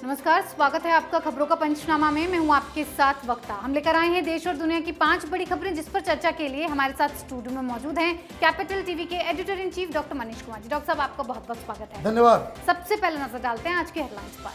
नमस्कार, स्वागत है आपका खबरों का पंचनामा में। मैं हूं आपके साथ वक्ता। हम लेकर आए हैं देश और दुनिया की 5 बड़ी खबरें, जिस पर चर्चा के लिए हमारे साथ स्टूडियो में मौजूद हैं कैपिटल टीवी के editor in chief doctor Manish Kumar ji. Doctor साहब, आपका बहुत बहुत स्वागत है। धन्यवाद। सबसे पहले नजर डालते हैं आज की हेडलाइंस पर।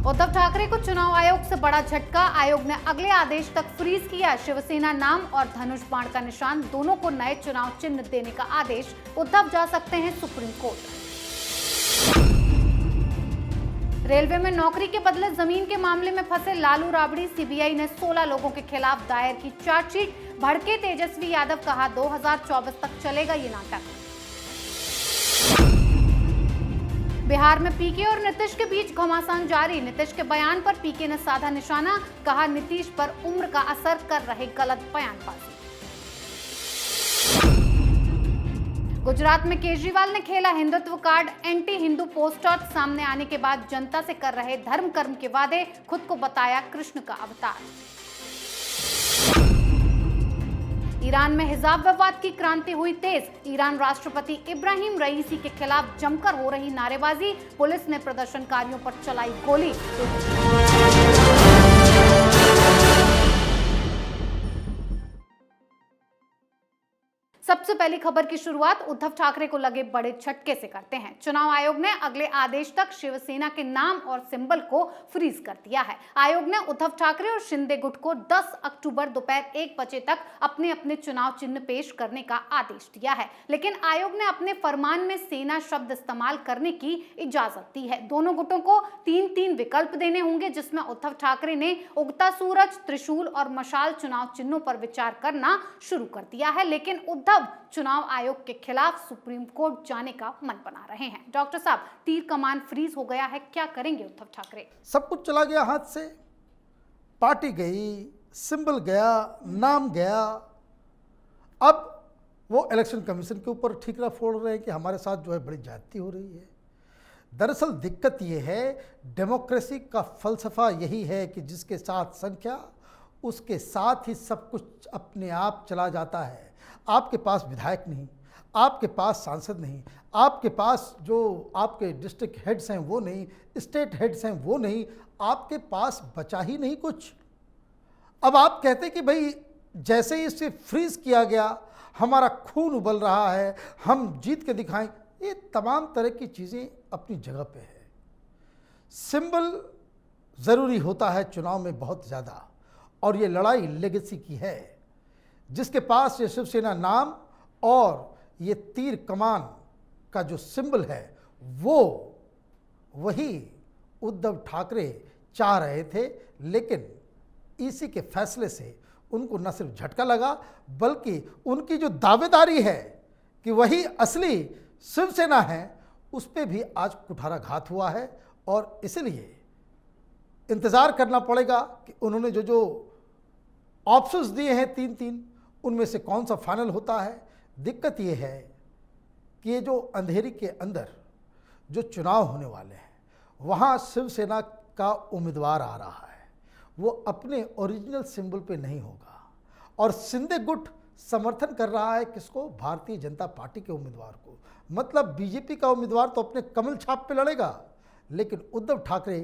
उद्धव ठाकरे को चुनाव आयोग से बड़ा झटका। आयोग ने अगले आदेश तक फ्रीज किया शिवसेना नाम और धनुष बाण का निशान, दोनों को नए चुनाव चिन्ह देने का आदेश। उद्धव जा सकते हैं सुप्रीम कोर्ट। रेलवे में नौकरी के बदले जमीन के मामले में फंसे लालू राबड़ी। सीबीआई ने 16 लोगों के खिलाफ दायर की चार्जशीट। भड़के तेजस्वी यादव, कहा 2024 तक चलेगा ये नाटक। बिहार में पीके और नीतीश के बीच घमासान जारी। नीतीश के बयान पर पीके ने साधा निशाना, कहा नीतीश पर उम्र का असर कर रहे गलत बयानबाजी। गुजरात में केजरीवाल ने खेला Hindutva card. Anti Hindu poster सामने आने के बाद जनता से कर रहे धर्म कर्म के वादे, खुद को बताया कृष्ण का अवतार। ईरान में हिजाब विवाद की क्रांति हुई तेज। ईरान राष्ट्रपति इब्राहिम रईसी के खिलाफ जमकर हो रही नारेबाजी। पुलिस ने प्रदर्शनकारियों पर चलाई गोली। सबसे पहली खबर की शुरुआत उद्धव ठाकरे को लगे बड़े झटके से करते हैं। चुनाव आयोग ने अगले आदेश तक शिवसेना के नाम और सिंबल को फ्रीज कर दिया है। आयोग ने उद्धव ठाकरे और शिंदे गुट को 10 अक्टूबर दोपहर 1 बजे तक अपने अपने चुनाव चिन्ह पेश करने का आदेश दिया है, लेकिन आयोग ने अपने फरमान में सेना शब्द इस्तेमाल करने की इजाजत दी है। दोनों गुटों को 3-3 विकल्प देने होंगे, जिसमें उद्धव ठाकरे ने उगता सूरज, त्रिशूल और मशाल चुनाव चिन्हों पर विचार करना शुरू कर दिया है, लेकिन उद्धव चुनाव आयोग के खिलाफ सुप्रीम कोर्ट जाने का मन बना रहे हैं। डॉक्टर साहब, तीर कमान फ्रीज हो गया है, क्या करेंगे उद्धव ठाकरे? सब कुछ चला गया हाथ से। पार्टी गई, सिंबल गया, नाम गया। अब वो इलेक्शन कमीशन के ऊपर ठीकरा फोड़ रहे हैं कि हमारे साथ जो है बड़ी ज्यादती हो रही है। दरअसल दिक्कत ये है, डेमोक्रेसी का फलसफा यही है कि जिसके साथ संख्या, उसके साथ ही सब कुछ अपने आप चला जाता है। आपके पास विधायक नहीं, आपके पास सांसद नहीं, आपके पास जो आपके डिस्ट्रिक्ट हेड्स हैं वो नहीं, स्टेट हेड्स हैं वो नहीं, आपके पास बचा ही नहीं कुछ। अब आप कहते कि भाई जैसे ही इसे फ्रीज किया गया, हमारा खून उबल रहा है, हम जीत के दिखाएं। ये तमाम तरह की चीज़ें अपनी जगह पे है। सिंबल ज़रूरी होता है चुनाव में बहुत ज़्यादा, और ये लड़ाई लेगेसी की है। जिसके पास ये शिवसेना नाम और ये तीर कमान का जो सिंबल है, वो वही उद्धव ठाकरे चाह रहे थे, लेकिन इसी के फैसले से उनको न सिर्फ झटका लगा, बल्कि उनकी जो दावेदारी है कि वही असली शिवसेना है, उस पर भी आज कुठाराघात हुआ है। और इसलिए इंतज़ार करना पड़ेगा कि उन्होंने जो ऑप्शंस दिए हैं 3-3, उनमें से कौन सा फाइनल होता है। दिक्कत ये है कि ये जो अंधेरी के अंदर जो चुनाव होने वाले हैं, वहाँ शिवसेना का उम्मीदवार आ रहा है, वो अपने ओरिजिनल सिंबल पे नहीं होगा। और शिंदे गुट समर्थन कर रहा है किसको? भारतीय जनता पार्टी के उम्मीदवार को। मतलब बीजेपी का उम्मीदवार तो अपने कमल छाप पे लड़ेगा, लेकिन उद्धव ठाकरे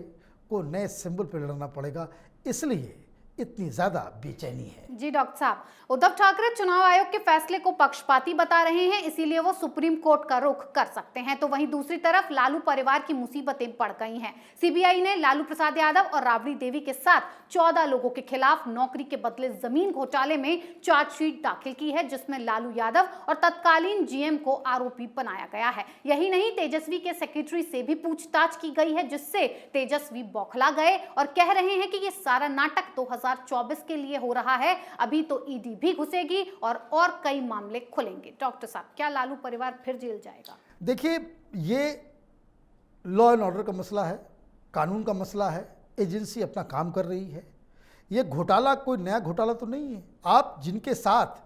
को नए सिंबल पे लड़ना पड़ेगा। इसलिए इतनी ज्यादा बेचैनी है। जी डॉक्टर साहब, उद्धव ठाकरे चुनाव आयोग के फैसले को पक्षपाती बता रहे हैं, इसीलिए वो सुप्रीम कोर्ट का रुख कर सकते हैं। तो वहीं दूसरी तरफ लालू परिवार की मुसीबतें बढ़ गई हैं। सीबीआई ने लालू प्रसाद यादव और राबड़ी देवी के साथ 14 लोगों के खिलाफ नौकरी के बदले जमीन घोटाले में चार्जशीट दाखिल की है, जिसमें लालू यादव और तत्कालीन जीएम को आरोपी बनाया गया है। यही नहीं, तेजस्वी के सेक्रेटरी से भी पूछताछ की गई है, जिससे तेजस्वी बौखला गए और कह रहे हैं कि ये सारा नाटक 2024 के लिए हो रहा है। अभी तो ईडी भी घुसेगी और कई मामले खुलेंगे। डॉक्टर साहब, क्या लालू परिवार फिर जेल जाएगा? देखिए, ये लॉ एंड ऑर्डर का मसला है, कानून का मसला है। एजेंसी अपना काम कर रही है। ये घोटाला कोई नया घोटाला तो नहीं है। आप जिनके साथ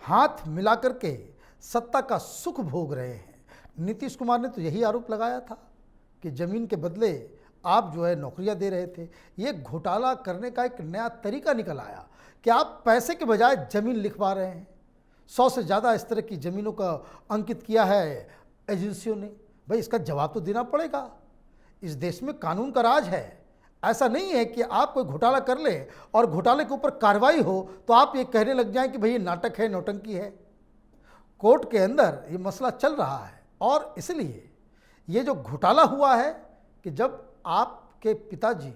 हाथ मिला करके सत्ता का सुख भोग रहे हैं, नीतीश कुमार ने तो यही आरोप लगाया था कि जमीन के बदले आप जो है नौकरियां दे रहे थे। ये घोटाला करने का एक नया तरीका निकल आया कि आप पैसे के बजाय ज़मीन लिखवा रहे हैं। 100 से ज़्यादा इस तरह की ज़मीनों का अंकित किया है एजेंसियों ने। भाई इसका जवाब तो देना पड़ेगा। इस देश में कानून का राज है। ऐसा नहीं है कि आप कोई घोटाला कर ले और घोटाले के ऊपर कार्रवाई हो तो आप ये कहने लग जाएं कि भाई ये नाटक है, नौटंकी है। कोर्ट के अंदर ये मसला चल रहा है और इसलिए ये जो घोटाला हुआ है कि जब आपके पिताजी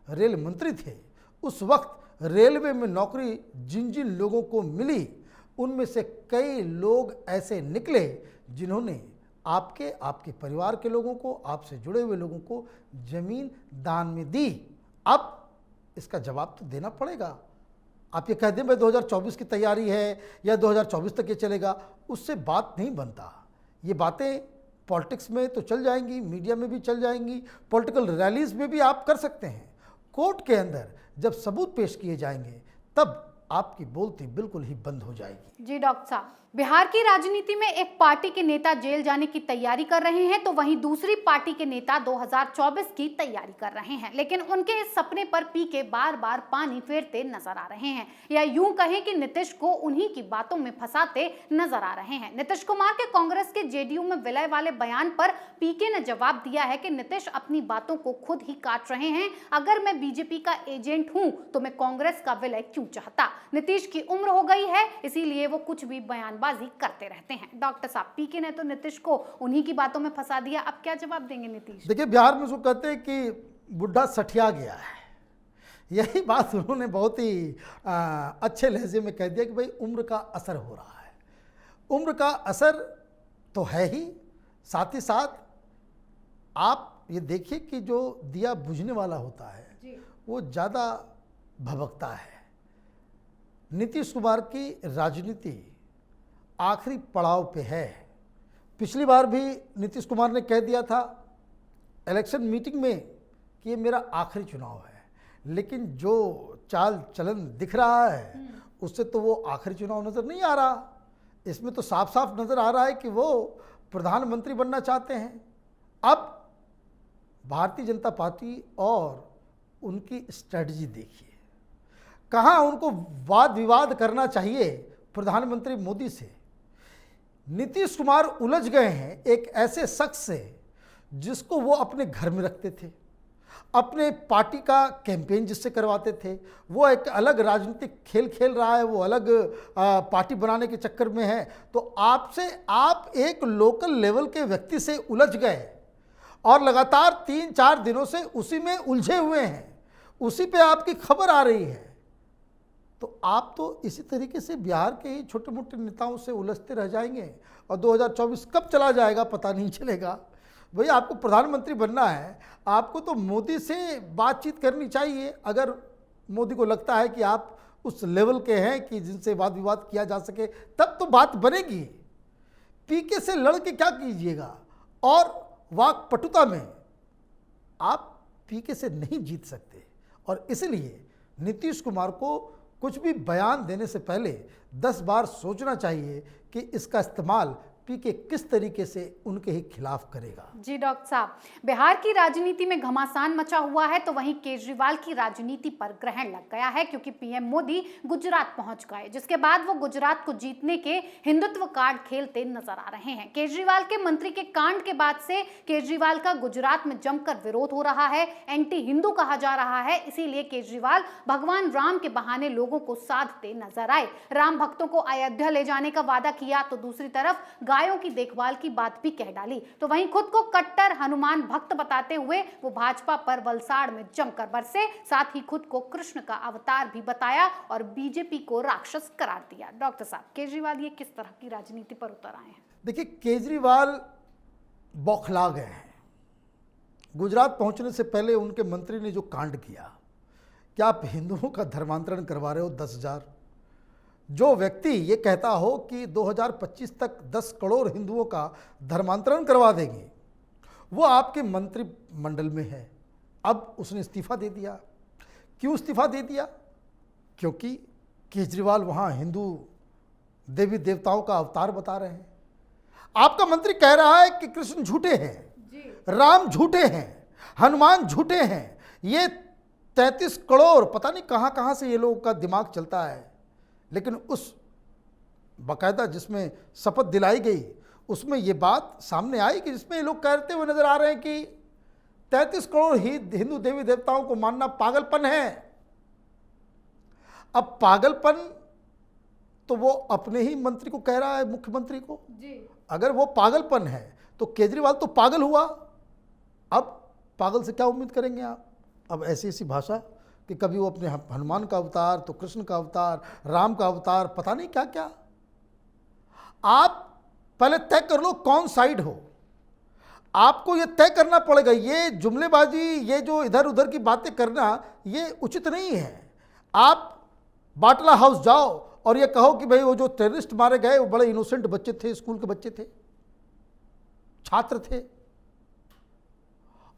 रेल मंत्री थे उस वक्त रेलवे में नौकरी जिन जिन लोगों को मिली उनमें से कई लोग ऐसे निकले जिन्होंने आपके परिवार के लोगों को, आपसे जुड़े हुए लोगों को जमीन दान में दी। अब इसका जवाब तो देना पड़ेगा। आप ये कह दें भाई 2024 की तैयारी है या 2024 तक ये चलेगा, उससे बात नहीं बनता। ये बातें पॉलिटिक्स में तो चल जाएंगी, मीडिया में भी चल जाएंगी, पॉलिटिकल रैलीज में भी आप कर सकते हैं। कोर्ट के अंदर जब सबूत पेश किए जाएंगे तब आपकी बोलती बिल्कुल ही बंद हो जाएगी। जी डॉक्टर साहब, बिहार की राजनीति में एक पार्टी के नेता जेल जाने की तैयारी कर रहे हैं तो वहीं दूसरी पार्टी के नेता 2024 की तैयारी कर रहे हैं, लेकिन उनके इस सपने पर पीके बार बार पानी फेरते नजर आ रहे हैं, या यूं कहें कि नीतीश को उन्हीं की बातों में फंसाते नजर आ रहे हैं। नीतीश कुमार के कांग्रेस के जेडीयू में विलय वाले बयान पर पीके ने जवाब दिया है कि नीतीश अपनी बातों को खुद ही काट रहे हैं। अगर मैं बीजेपी का एजेंट हूं तो मैं कांग्रेस का विलय क्यों चाहता। नीतीश की उम्र हो गई है, इसीलिए वो कुछ भी बयानबाजी करते रहते हैं। डॉक्टर साहब, पीके ने तो नीतीश को उन्हीं की बातों में फंसा दिया, अब क्या जवाब देंगे नीतीश? देखिए, बिहार में उसको कहते हैं कि बुढ़ा सठिया गया है। यही बात उन्होंने बहुत ही अच्छे लहजे में कह दिया कि भाई उम्र का असर हो रहा है। उम्र का असर तो है ही, साथ ही साथ आप ये देखिए कि जो दिया बुझने वाला होता है वो ज़्यादा भभकता है। नीतीश कुमार की राजनीति आखिरी पड़ाव पे है। पिछली बार भी नीतीश कुमार ने कह दिया था इलेक्शन मीटिंग में कि ये मेरा आखिरी चुनाव है, लेकिन जो चाल चलन दिख रहा है उससे तो वो आखिरी चुनाव नज़र नहीं आ रहा। इसमें तो साफ साफ नज़र आ रहा है कि वो प्रधानमंत्री बनना चाहते हैं। अब भारतीय जनता पार्टी और उनकी स्ट्रेटजी देखिए, कहाँ उनको वाद विवाद करना चाहिए प्रधानमंत्री मोदी से। नीतीश कुमार उलझ गए हैं एक ऐसे शख्स से जिसको वो अपने घर में रखते थे, अपने पार्टी का कैंपेन जिससे करवाते थे। वो एक अलग राजनीतिक खेल खेल रहा है, वो अलग पार्टी बनाने के चक्कर में है। तो आप एक लोकल लेवल के व्यक्ति से उलझ गए और लगातार 3-4 दिनों से उसी में उलझे हुए हैं, उसी पे आपकी खबर आ रही है। तो आप तो इसी तरीके से बिहार के ही छोटे मोटे नेताओं से उलझते रह जाएंगे और 2024 कब चला जाएगा पता नहीं चलेगा। भाई आपको प्रधानमंत्री बनना है, आपको तो मोदी से बातचीत करनी चाहिए। अगर मोदी को लगता है कि आप उस लेवल के हैं कि जिनसे वाद विवाद किया जा सके, तब तो बात बनेगी। पीके से लड़ के क्या कीजिएगा, और वाकपटुता में आप पीके से नहीं जीत सकते। और इसलिए नीतीश कुमार को कुछ भी बयान देने से पहले 10 बार सोचना चाहिए कि इसका इस्तेमाल पीके किस तरीके से उनके ही खिलाफ करेगा। जी डॉक्टर साहब, बिहार की राजनीति में घमासान मचा हुआ है तो वहीं केजरीवाल की राजनीति पर ग्रहण लग गया है, क्योंकि पीएम मोदी गुजरात पहुंच गए, जिसके बाद वो गुजरात को जीतने के हिंदुत्व कार्ड खेलते नजर आ रहे हैं। केजरीवाल के मंत्री के कांड के बाद से केजरीवाल का गुजरात में जमकर विरोध हो रहा है, एंटी हिंदू कहा जा रहा है। इसीलिए केजरीवाल भगवान राम के बहाने लोगों को साधते नजर आए। राम भक्तों को अयोध्या ले जाने का वादा किया तो दूसरी तरफ गायों की देखभाल की बात भी कह डाली। तो वहीं खुद को कट्टर हनुमान भक्त बताते हुए वो भाजपा पर वलसाड़ में जमकर बरसे, साथ ही खुद को कृष्ण का अवतार भी बताया और बीजेपी को राक्षस करार दिया। डॉक्टर साहब, केजरीवाल ये किस तरह की राजनीति पर उतर आए हैं? देखिए, केजरीवाल बौखला गए हैं। गुजरात पहुंचने से पहले उनके मंत्री ने जो कांड किया, क्या आप हिंदुओं का धर्मांतरण करवा रहे हो 10,000? जो व्यक्ति ये कहता हो कि 2025 तक 10 करोड़ हिंदुओं का धर्मांतरण करवा देंगे, वो आपके मंत्रिमंडल में है। अब उसने इस्तीफा दे दिया। क्यों इस्तीफा दे दिया? क्योंकि केजरीवाल वहाँ हिंदू देवी देवताओं का अवतार बता रहे हैं। आपका मंत्री कह रहा है कि कृष्ण झूठे हैं, राम झूठे हैं, हनुमान झूठे हैं। ये 33 करोड़, पता नहीं कहाँ कहाँ से ये लोगों का दिमाग चलता है। लेकिन उस बाकायदा जिसमें शपथ दिलाई गई उसमें ये बात सामने आई कि जिसमें ये लोग कहते हुए नजर आ रहे हैं कि 33 करोड़ ही हिंदू देवी देवताओं को मानना पागलपन है। अब पागलपन तो वो अपने ही मंत्री को कह रहा है, मुख्यमंत्री को जी। अगर वो पागलपन है तो केजरीवाल तो पागल हुआ। अब पागल से क्या उम्मीद करेंगे आप? अब ऐसी ऐसी भाषा कि कभी वो अपने हनुमान का अवतार, तो कृष्ण का अवतार, राम का अवतार, पता नहीं क्या क्या। आप पहले तय कर लो कौन साइड हो। आपको ये तय करना पड़ेगा। ये जुमलेबाजी, ये जो इधर उधर की बातें करना, ये उचित नहीं है। आप बाटला हाउस जाओ और ये कहो कि भाई वो जो टेररिस्ट मारे गए वो बड़े इनोसेंट बच्चे थे, स्कूल के बच्चे थे, छात्र थे।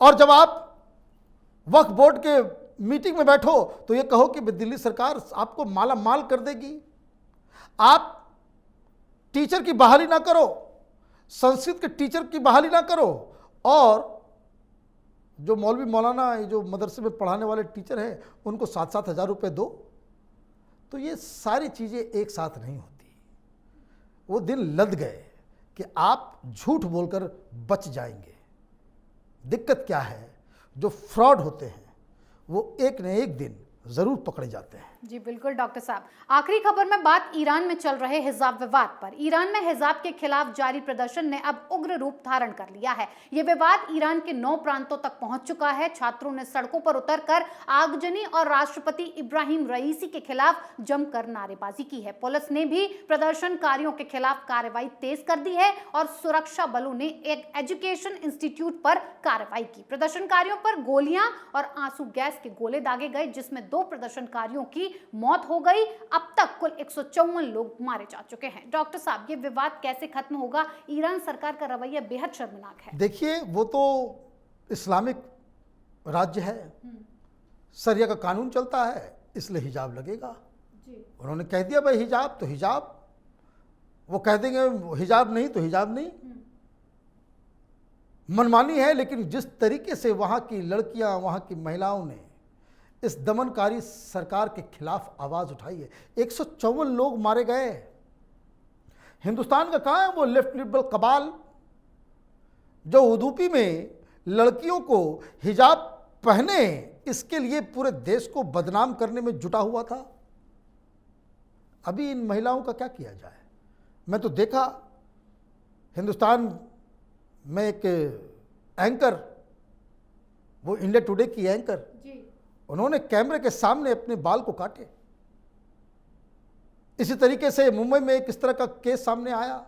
और जब आप वक्फ बोर्ड के मीटिंग में बैठो तो ये कहो कि दिल्ली सरकार आपको माला माल कर देगी। आप टीचर की बहाली ना करो, संस्कृत के टीचर की बहाली ना करो, और जो मौलवी मौलाना, ये जो मदरसे में पढ़ाने वाले टीचर हैं उनको 7-7 हज़ार रुपये दो। तो ये सारी चीज़ें एक साथ नहीं होती। वो दिन लद गए कि आप झूठ बोलकर बच जाएंगे। दिक्कत क्या है, जो फ्रॉड होते हैं वो एक न एक दिन जरूर पकड़े जाते हैं। जी बिल्कुल डॉक्टर साहब। आखिरी खबर में बात ईरान में चल रहे हिजाब विवाद पर। ईरान में हिजाब के खिलाफ जारी प्रदर्शन ने अब उग्र रूप धारण कर लिया है। ये विवाद ईरान के 9 प्रांतों तक पहुंच चुका है। छात्रों ने सड़कों पर उतरकर आगजनी और राष्ट्रपति इब्राहिम रईसी के खिलाफ जमकर नारेबाजी की है। पुलिस ने भी प्रदर्शनकारियों के खिलाफ कार्रवाई तेज कर दी है और सुरक्षा बलों ने एक एजुकेशन इंस्टीट्यूट पर कार्रवाई की। प्रदर्शनकारियों पर गोलियां और आंसू गैस के गोले दागे गए, जिसमें 2 प्रदर्शनकारियों की मौत हो गई। अब तक कुल 154 लोग मारे जा चुके हैं। डॉक्टर साहब, ये विवाद कैसे खत्म होगा? ईरान सरकार का रवैया बेहद शर्मनाक है। देखिए, वो तो इस्लामिक राज्य है, शरिया का कानून चलता है, इसलिए हिजाब लगेगा जी। उन्होंने कह दिया भाई हिजाब तो हिजाब, वो कह देंगे हिजाब नहीं तो हिजाब नहीं। मनमानी है, लेकिन जिस तरीके से वहां की लड़कियां, वहां की महिलाओं ने इस दमनकारी सरकार के खिलाफ आवाज उठाई है। 154 लोग मारे गए। हिंदुस्तान का कहाँ है वो लेफ्ट लिबरल कबाल जो उदूपी में लड़कियों को हिजाब पहने इसके लिए पूरे देश को बदनाम करने में जुटा हुआ था? अभी इन महिलाओं का क्या किया जाए? मैं तो देखा हिंदुस्तान में एक एंकर, वो इंडिया टुडे की एंकर जी, उन्होंने कैमरे के सामने अपने बाल को काटे। इसी तरीके से मुंबई में एक इस तरह का केस सामने आया।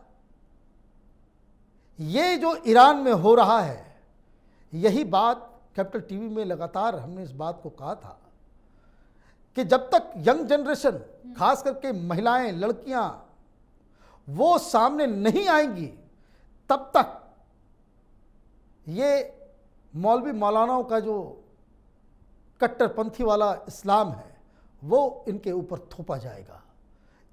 ये जो ईरान में हो रहा है, यही बात कैपिटल टीवी में लगातार हमने इस बात को कहा था कि जब तक यंग जनरेशन, खास करके महिलाएं, लड़कियां वो सामने नहीं आएंगी, तब तक ये मौलवी मौलानाओं का जो कट्टरपंथी वाला इस्लाम है वो इनके ऊपर थोपा जाएगा।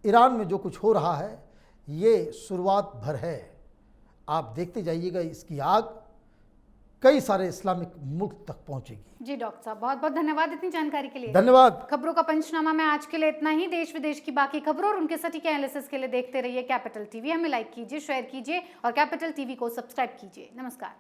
ईरान में जो कुछ हो रहा है ये शुरुआत भर है। आप देखते जाइएगा, इसकी आग कई सारे इस्लामिक मुल्क तक पहुंचेगी। जी डॉक्टर साहब, बहुत बहुत धन्यवाद इतनी जानकारी के लिए। धन्यवाद। खबरों का पंचनामा में आज के लिए इतना ही। देश विदेश की बाकी खबरों और उनके सटीक एनालिसिस के लिए देखते रहिए कैपिटल टीवी। हमें लाइक कीजिए, शेयर कीजिए और कैपिटल टीवी को सब्सक्राइब कीजिए। नमस्कार।